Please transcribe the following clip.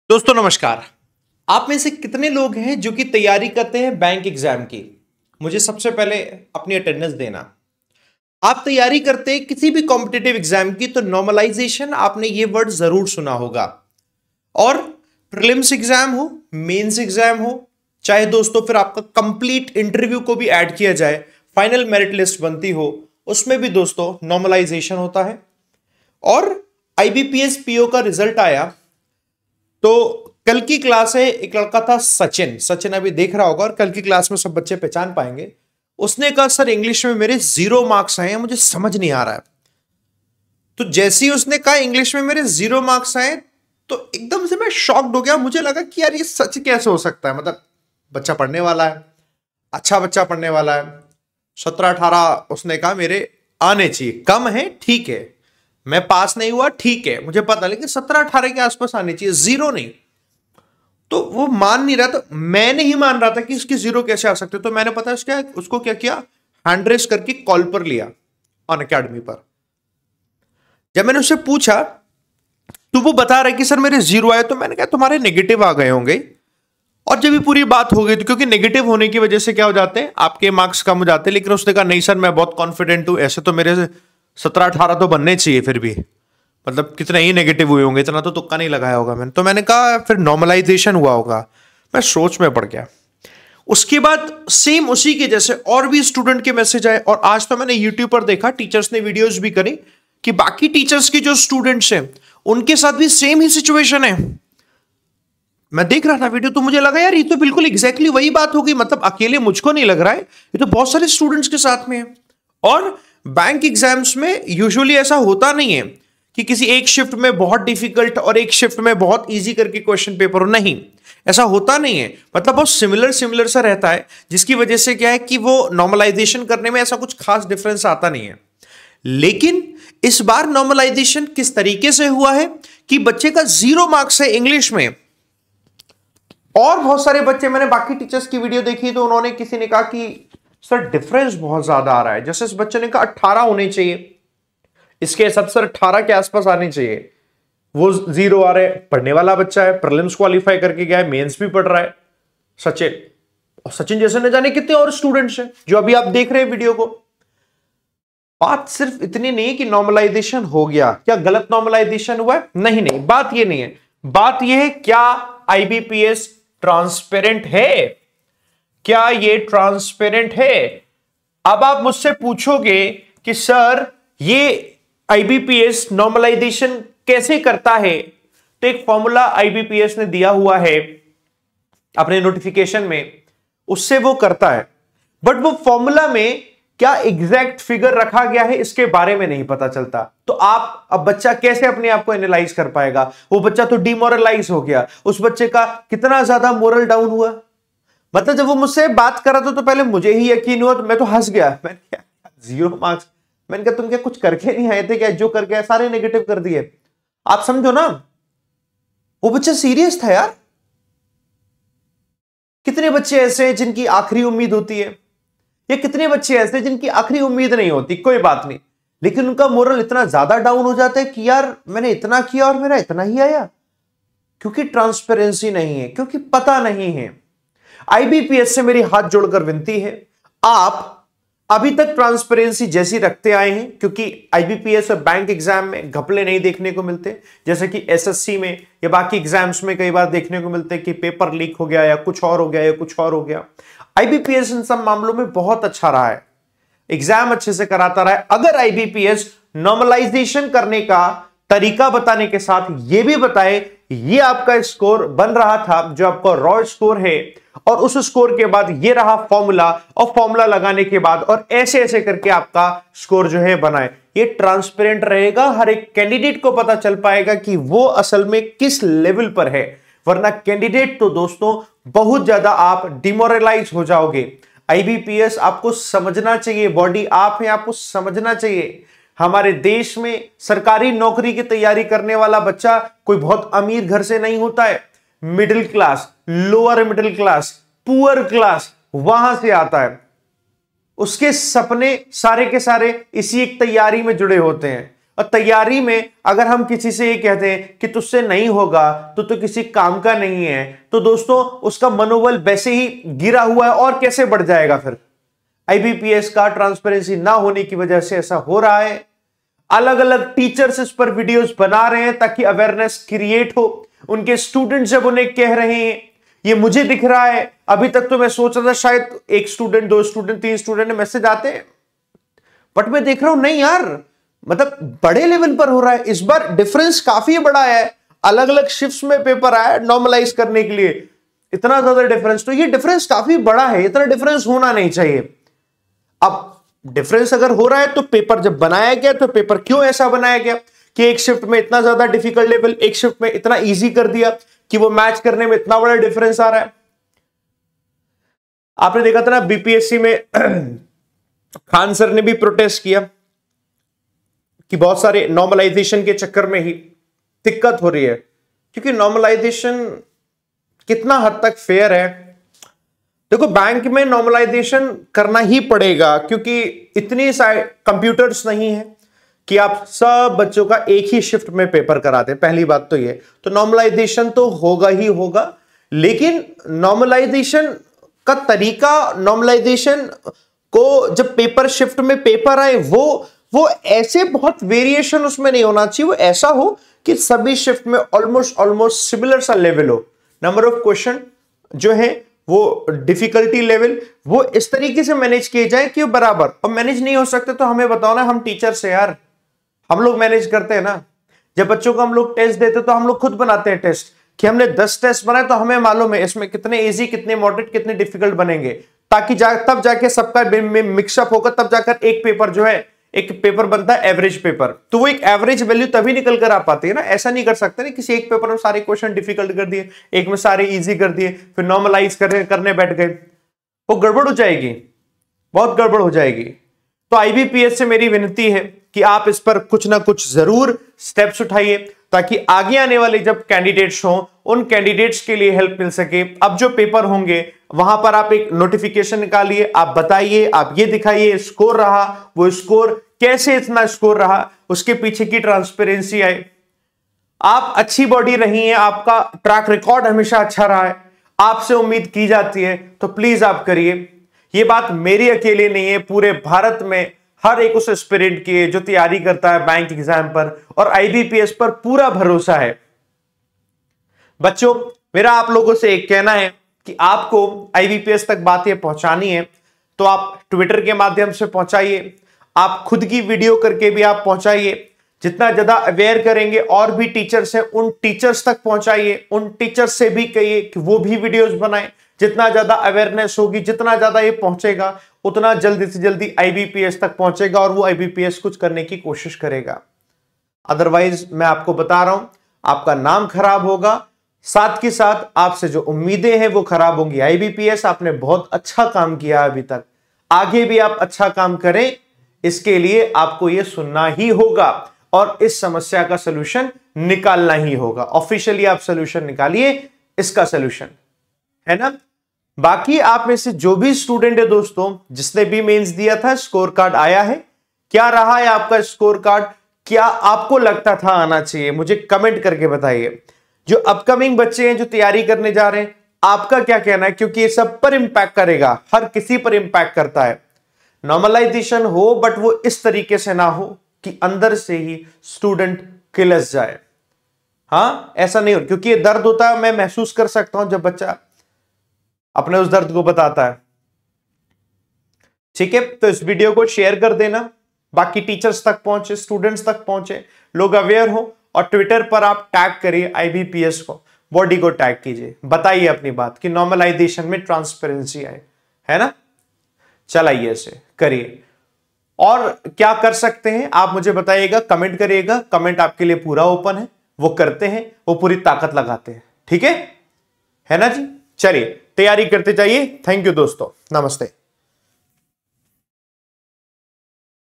दोस्तों नमस्कार। आप में से कितने लोग हैं जो कि तैयारी करते हैं बैंक एग्जाम की? मुझे सबसे पहले अपनी अटेंडेंस देना। आप तैयारी करते हैं किसी भी कॉम्पिटिटिव एग्जाम की तो नॉर्मलाइजेशन आपने ये वर्ड जरूर सुना होगा। और प्रीलिम्स एग्जाम हो, मेंस एग्जाम हो, चाहे दोस्तों फिर आपका कंप्लीट इंटरव्यू को भी ऐड किया जाए, फाइनल मेरिट लिस्ट बनती हो, उसमें भी दोस्तों नॉर्मलाइजेशन होता है। और आईबीपीएस पीओ का रिजल्ट आया तो कल की क्लास है, एक लड़का था सचिन अभी देख रहा होगा और कल की क्लास में सब बच्चे पहचान पाएंगे। उसने कहा सर इंग्लिश में मेरे 0 मार्क्स आए हैं, मुझे समझ नहीं आ रहा है। तो जैसे ही उसने कहा इंग्लिश में मेरे 0 मार्क्स आए तो एकदम से मैं शॉक्ड हो गया। मुझे लगा कि यार ये सच कैसे हो सकता है, मतलब बच्चा पढ़ने वाला है, अच्छा बच्चा पढ़ने वाला है। 17-18 उसने कहा मेरे आने चाहिए, कम है ठीक है, मैं पास नहीं हुआ ठीक है, मुझे पता, लेकिन 17-18 के आसपास आने चाहिए, 0 नहीं। तो वो मान नहीं रहा था, मैं नहीं मान रहा था कि इसकी 0 कैसे आ सकते। तो मैंने पता है उसको क्या किया, हैंड रेस करके कॉल पर लिया ऑन अकेडमी पर। जब मैंने उससे पूछा तो वो बता रहा है कि सर मेरे 0 आए। तो मैंने कहा तुम्हारे नेगेटिव आ गए होंगे। और जब भी पूरी बात हो गई तो क्योंकि नेगेटिव होने की वजह से क्या हो जाते हैं, आपके मार्क्स कम हो जाते हैं। लेकिन उसने कहा नहीं सर मैं बहुत कॉन्फिडेंट हूं, ऐसे तो मेरे 17-18 तो बनने चाहिए, फिर भी मतलब कितने ही नेगेटिव हुए होंगे, इतना तो तुक्का नहीं लगाया होगा मैंने। तो मैंने कहा फिर नॉर्मलाइजेशन हुआ होगा। मैं सोच में पड़ गया। उसके बाद सेम उसी के जैसे और भी स्टूडेंट के मैसेज आए। और आज तो मैंने यूट्यूब पर देखा, टीचर्स ने वीडियोस भी करी कि बाकी टीचर्स के जो स्टूडेंट्स हैं उनके साथ भी सेम ही सिचुएशन है। मैं देख रहा था वीडियो तो मुझे लगा यार ये तो बिल्कुल एग्जैक्टली वही बात होगी, मतलब अकेले मुझको नहीं लग रहा है, ये तो बहुत सारे स्टूडेंट्स के साथ में है। और बैंक एग्जाम्स में यूजुअली ऐसा होता नहीं है कि किसी एक शिफ्ट में बहुत डिफिकल्ट और एक शिफ्ट में बहुत इजी करके क्वेश्चन पेपर हो, नहीं, ऐसा होता नहीं है। मतलब बहुत सिमिलर सा रहता है, जिसकी वजह से क्या है कि वो नॉर्मलाइजेशन करने में ऐसा कुछ खास डिफरेंस आता नहीं है। लेकिन इस बार नॉर्मलाइजेशन किस तरीके से हुआ है कि बच्चे का 0 मार्क्स है इंग्लिश में। और बहुत सारे बच्चे, मैंने बाकी टीचर्स की वीडियो देखी तो उन्होंने, किसी ने कहा कि सर डिफरेंस बहुत ज्यादा आ रहा है। जैसे इस बच्चे ने कहा 18 होने चाहिए, इसके हिसाब से 18 के आसपास आने चाहिए, वो 0 आ रहे। पढ़ने वाला बच्चा है, प्रीलिम्स क्वालिफाई करके गया है, मेंस भी पढ़ रहा है सचिन। और सचिन जैसे न जाने कितने और स्टूडेंट्स हैं जो अभी आप देख रहे हैं वीडियो को। बात सिर्फ इतनी नहीं कि नॉर्मलाइजेशन हो गया, क्या गलत नॉर्मलाइजेशन हुआ है? नहीं, बात ये नहीं है। बात ये है क्या आईबीपीएस ट्रांसपेरेंट है, क्या ये ट्रांसपेरेंट है? अब आप मुझसे पूछोगे कि सर ये आईबीपीएस नॉर्मलाइजेशन कैसे करता है? तो एक फॉर्मूला आईबीपीएस ने दिया हुआ है अपने नोटिफिकेशन में, उससे वो करता है। बट वो फॉर्मूला में क्या एग्जैक्ट फिगर रखा गया है इसके बारे में नहीं पता चलता। तो अब बच्चा कैसे अपने आप को एनालाइज कर पाएगा? वो बच्चा तो डिमोरलाइज हो गया, उस बच्चे का कितना ज्यादा मोरल डाउन हुआ। मतलब जब वो मुझसे बात कर रहा था तो पहले मुझे ही यकीन हुआ, तो मैं तो हंस गया। मैंने क्या 0 मार्क्स, मैंने कहा तुम क्या कुछ करके नहीं आए थे क्या? जो करके आए सारे नेगेटिव कर दिए। आप समझो ना, वो बच्चा सीरियस था यार। कितने बच्चे ऐसे हैं जिनकी आखिरी उम्मीद होती है, या कितने बच्चे ऐसे हैं जिनकी आखिरी उम्मीद नहीं होती, कोई बात नहीं, लेकिन उनका मोरल इतना ज्यादा डाउन हो जाता है कि यार मैंने इतना किया और मेरा इतना ही आया। क्योंकि ट्रांसपेरेंसी नहीं है, क्योंकि पता नहीं है। आईबीपीएस से मेरी हाथ जोड़कर विनती है, आप अभी तक ट्रांसपेरेंसी जैसी रखते आए हैं, क्योंकि आईबीपीएस और बैंक एग्जाम में घपले नहीं देखने को मिलते, जैसे कि एसएससी में या बाकी एग्जाम्स में कई बार देखने को मिलते हैं कि पेपर लीक हो गया या कुछ और हो गया या कुछ और हो गया। आईबीपीएस इन सब मामलों में बहुत अच्छा रहा है, एग्जाम अच्छे से कराता रहा है। अगर आईबीपीएस नॉर्मलाइजेशन करने का तरीका बताने के साथ यह भी बताए ये आपका स्कोर बन रहा था जो आपका रॉ स्कोर है, और उस स्कोर के बाद ये रहा फॉर्मूला, और फॉर्मूला लगाने के बाद और ऐसे ऐसे करके आपका स्कोर जो है बनाए, ये ट्रांसपेरेंट रहेगा, हर एक कैंडिडेट को पता चल पाएगा कि वो असल में किस लेवल पर है। वरना कैंडिडेट तो दोस्तों बहुत ज्यादा आप डिमोरलाइज हो जाओगे। आईबीपीएस आपको समझना चाहिए, बॉडी आप हैं, आपको समझना चाहिए। हमारे देश में सरकारी नौकरी की तैयारी करने वाला बच्चा कोई बहुत अमीर घर से नहीं होता है, middle class, lower middle class, poor class, वहां से आता है। उसके सपने सारे के सारे इसी एक तैयारी में जुड़े होते हैं। और तैयारी में अगर हम किसी से ये कहते हैं कि तुझसे नहीं होगा तो किसी काम का नहीं है, तो दोस्तों उसका मनोबल वैसे ही गिरा हुआ है और कैसे बढ़ जाएगा। फिर आईबीपीएस का ट्रांसपेरेंसी ना होने की वजह से ऐसा हो रहा है। अलग अलग टीचर्स इस पर वीडियोस बना रहे हैं ताकि अवेयरनेस क्रिएट हो। उनके स्टूडेंट्स जब उन्हें कह रहे हैं, ये मुझे दिख रहा है, अभी तक तो मैं सोच रहा था शायद 1 स्टूडेंट 2 स्टूडेंट 3 स्टूडेंट मैसेज आते हैं, बट मैं देख रहा हूं नहीं यार, मतलब बड़े लेवल पर हो रहा है। इस बार डिफरेंस काफी बड़ा है, अलग अलग शिफ्ट्स में पेपर आया नॉर्मलाइज करने के लिए, इतना ज्यादा डिफरेंस, तो ये डिफरेंस काफी बड़ा है, इतना डिफरेंस होना नहीं चाहिए। अब डिफरेंस अगर हो रहा है तो पेपर जब बनाया गया तो पेपर क्यों ऐसा बनाया गया कि एक शिफ्ट में इतना ज्यादा डिफिकल्ट लेवल, एक शिफ्ट में इतना इजी कर दिया कि वो मैच करने में इतना बड़ा डिफरेंस आ रहा है। आपने देखा था ना बीपीएससी में खान सर ने भी प्रोटेस्ट किया कि बहुत सारे नॉर्मलाइजेशन के चक्कर में ही दिक्कत हो रही है, क्योंकि नॉर्मलाइजेशन कितना हद तक फेयर है। देखो बैंक में नॉर्मलाइजेशन करना ही पड़ेगा, क्योंकि इतनी सारे कंप्यूटर्स नहीं है कि आप सब बच्चों का एक ही शिफ्ट में पेपर कराते हैं, पहली बात तो ये। तो नॉर्मलाइजेशन तो होगा ही होगा, लेकिन नॉर्मलाइजेशन का तरीका, नॉर्मलाइजेशन को जब पेपर शिफ्ट में पेपर आए वो ऐसे बहुत वेरिएशन उसमें नहीं होना चाहिए, वो ऐसा हो कि सभी शिफ्ट में ऑलमोस्ट सिमिलर सा लेवल हो। नंबर ऑफ क्वेश्चन जो है वो डिफिकल्टी लेवल वो इस तरीके से मैनेज किए जाए कि वो बराबर। और मैनेज नहीं हो सकते तो हमें बताओ ना, हम टीचर से यार, हम लोग मैनेज करते हैं ना। जब बच्चों को हम लोग टेस्ट देते तो हम लोग खुद बनाते हैं टेस्ट कि हमने 10 टेस्ट बनाए तो हमें मालूम है इसमें कितने इजी, कितने मॉडरेट, कितने डिफिकल्ट बनेंगे, ताकि तब जाके सबका मिक्सअप होगा, तब जाकर एक पेपर जो है, एक पेपर बनता है एवरेज पेपर। तो वो एक एवरेज वैल्यू तभी निकल कर आ पाती है ना। ऐसा नहीं कर सकते ना किसी एक पेपर में सारे क्वेश्चन डिफिकल्ट कर दिए, एक में सारे इजी कर दिए, फिर नॉर्मलाइज करने बैठ गए, वो गड़बड़ हो जाएगी, बहुत गड़बड़ हो जाएगी। तो आईबीपीएस से मेरी विनती है कि आप इस पर कुछ ना कुछ जरूर स्टेप्स उठाइए, ताकि आगे आने वाले जब कैंडिडेट्स हों उन कैंडिडेट्स के लिए हेल्प मिल सके। अब जो पेपर होंगे वहां पर आप एक नोटिफिकेशन निकालिए, आप बताइए, आप ये दिखाइए स्कोर रहा, वो स्कोर कैसे इतना स्कोर रहा, उसके पीछे की ट्रांसपेरेंसी आए। आप अच्छी बॉडी रही हैं, आपका ट्रैक रिकॉर्ड हमेशा अच्छा रहा है, आपसे उम्मीद की जाती है, तो प्लीज आप करिए। ये बात मेरी अकेले नहीं है, पूरे भारत में हर एक उस एस्पिरेंट की जो तैयारी करता है बैंक एग्जाम पर, और आईबीपीएस पर पूरा भरोसा है। बच्चों, मेरा आप लोगों से एक कहना है कि आपको आईबीपीएस तक बातें पहुंचानी है तो आप ट्विटर के माध्यम से पहुंचाइए, आप खुद की वीडियो करके भी आप पहुंचाइए। जितना ज्यादा अवेयर करेंगे, और भी टीचर्स हैं उन टीचर्स तक पहुंचाइए, उन टीचर्स से भी कहिए कि वो भी वीडियोस बनाएं। जितना ज्यादा अवेयरनेस होगी, जितना ज्यादा ये पहुंचेगा, उतना जल्दी से जल्दी आईबीपीएस तक पहुंचेगा और वो आईबीपीएस कुछ करने की कोशिश करेगा। अदरवाइज मैं आपको बता रहा हूं, आपका नाम खराब होगा, साथ के साथ आपसे जो उम्मीदें हैं वो खराब होंगी। आईबीपीएस आपने बहुत अच्छा काम किया अभी तक, आगे भी आप अच्छा काम करें, इसके लिए आपको ये सुनना ही होगा और इस समस्या का सलूशन निकालना ही होगा। ऑफिशियली आप सलूशन निकालिए, इसका सलूशन, है ना। बाकी आप में से जो भी स्टूडेंट है दोस्तों, जिसने भी मेंस दिया था, स्कोर कार्ड आया है, क्या रहा है आपका स्कोर कार्ड, क्या आपको लगता था आना चाहिए, मुझे कमेंट करके बताइए। जो अपकमिंग बच्चे हैं जो तैयारी करने जा रहे हैं, आपका क्या कहना है, क्योंकि ये सब पर इंपैक्ट करेगा, हर किसी पर इंपैक्ट करता है। नॉर्मलाइजेशन हो बट वो इस तरीके से ना हो कि अंदर से ही स्टूडेंट किलस जाए। हाँ, ऐसा नहीं हो, क्योंकि ये दर्द होता है, मैं महसूस कर सकता हूं जब बच्चा अपने उस दर्द को बताता है। ठीक है, तो इस वीडियो को शेयर कर देना, बाकी टीचर्स तक पहुंचे, स्टूडेंट्स तक पहुंचे, लोग अवेयर हो। और ट्विटर पर आप टैग करिए आईबीपीएस को, बॉडी को टैग कीजिए, बताइए अपनी बात कि नॉर्मलाइजेशन में ट्रांसपेरेंसी आए, है ना। चलाइए, ऐसे करिए। और क्या कर सकते हैं आप मुझे बताइएगा, कमेंट करिएगा, कमेंट आपके लिए पूरा ओपन है, वो करते हैं, वो पूरी ताकत लगाते हैं, ठीक है ना जी। चलिए तैयारी करते जाइए। थैंक यू दोस्तों, नमस्ते।